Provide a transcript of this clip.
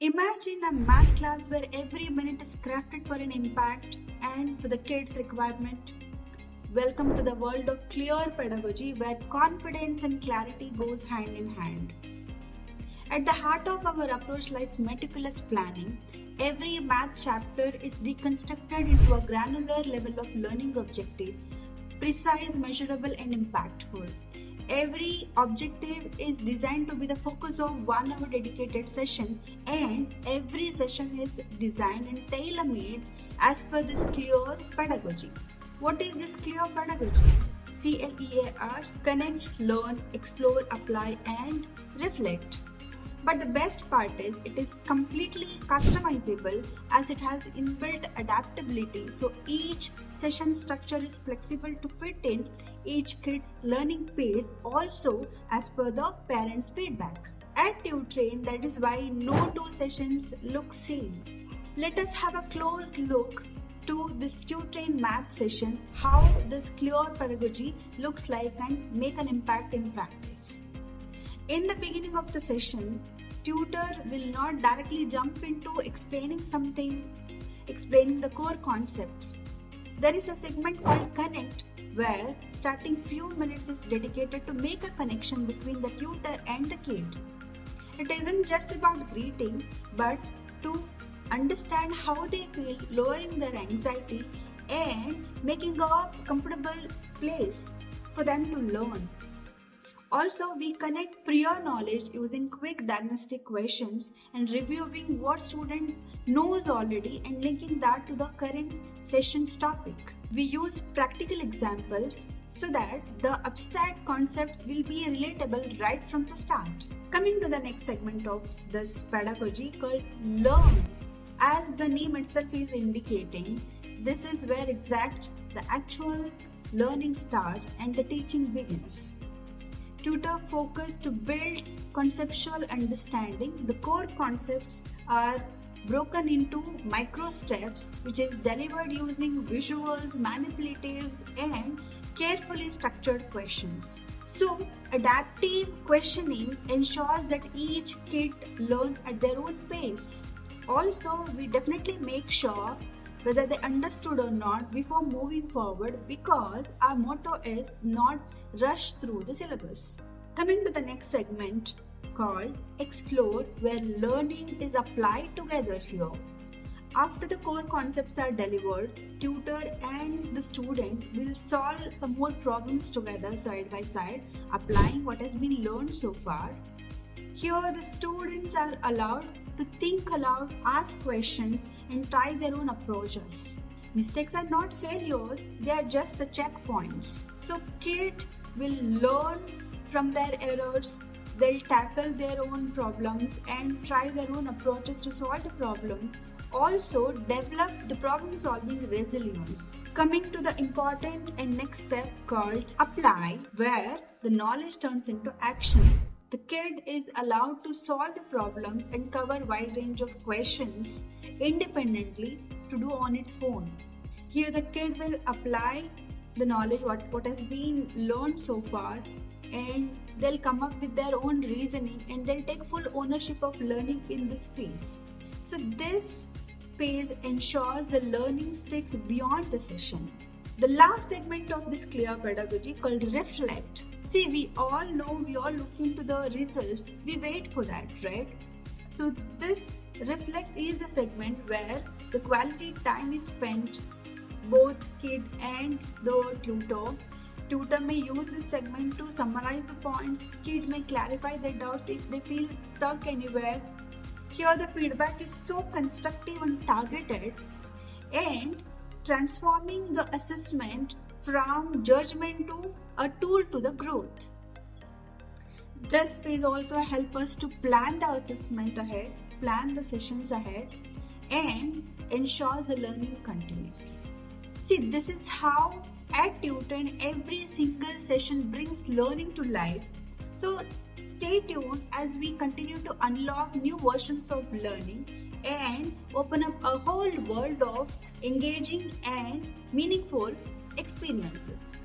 Imagine a math class where every minute is crafted for an impact and for the kids' requirement. Welcome to the world of clear pedagogy where confidence and clarity goes hand in hand. At the heart of our approach lies meticulous planning. Every math chapter is deconstructed into a granular level of learning objective, precise, measurable, and impactful. Every objective is designed to be the focus of 1 hour dedicated session, and every session is designed and tailor-made as per this clear pedagogy. What is this clear pedagogy? CLEAR: connect, learn, explore, apply, and reflect. But the best part is it is completely customizable as it has inbuilt adaptability, so each session structure is flexible to fit in each kid's learning pace, also as per the parents' feedback. At TuTrain, that is why no two sessions look same. Let us have a close look to this TuTrain math session, how this clear pedagogy looks like and make an impact in practice. In the beginning of the session, tutor will not directly jump into explaining the core concepts. There is a segment called Connect where starting few minutes is dedicated to make a connection between the tutor and the kid. It isn't just about greeting, but to understand how they feel, lowering their anxiety and making a comfortable place for them to learn. Also, we connect prior knowledge using quick diagnostic questions and reviewing what student knows already and linking that to the current session's topic. We use practical examples so that the abstract concepts will be relatable right from the start. Coming to the next segment of this pedagogy called Learn. As the name itself is indicating, this is where the actual learning starts and the teaching begins. Tutor focus to build conceptual understanding. The core concepts are broken into micro steps, which is delivered using visuals, manipulatives, and carefully structured questions. So, adaptive questioning ensures that each kid learns at their own pace. Also, we definitely make sure whether they understood or not before moving forward, because our motto is not rush through the syllabus. Coming to the next segment called Explore, where learning is applied together here. After the core concepts are delivered, tutor and the student will solve some more problems together side by side, applying what has been learned so far. Here the students are allowed to think aloud, ask questions, and try their own approaches. Mistakes are not failures, they are just the checkpoints. So kids will learn from their errors, they'll tackle their own problems and try their own approaches to solve the problems. Also develop the problem solving resilience. Coming to the important and next step called Apply, where the knowledge turns into action. The kid is allowed to solve the problems and cover a wide range of questions independently to do on its own. Here the kid will apply the knowledge, what has been learned so far, and they'll come up with their own reasoning and they'll take full ownership of learning in this phase. So this phase ensures the learning sticks beyond the session. The last segment of this clear pedagogy called Reflect. See, we all look into the results. We wait for that, right? So this Reflect is the segment where the quality time is spent, both kid and the tutor. Tutor may use this segment to summarize the points. Kid may clarify their doubts if they feel stuck anywhere. Here the feedback is so constructive and targeted, and transforming the assessment from judgment to a tool to the growth. This phase also helps us to plan the assessment ahead, plan the sessions ahead, and ensure the learning continuously. See, this is how at TuTrain every single session brings learning to life. So stay tuned as we continue to unlock new versions of learning and open up a whole world of engaging and meaningful experiences.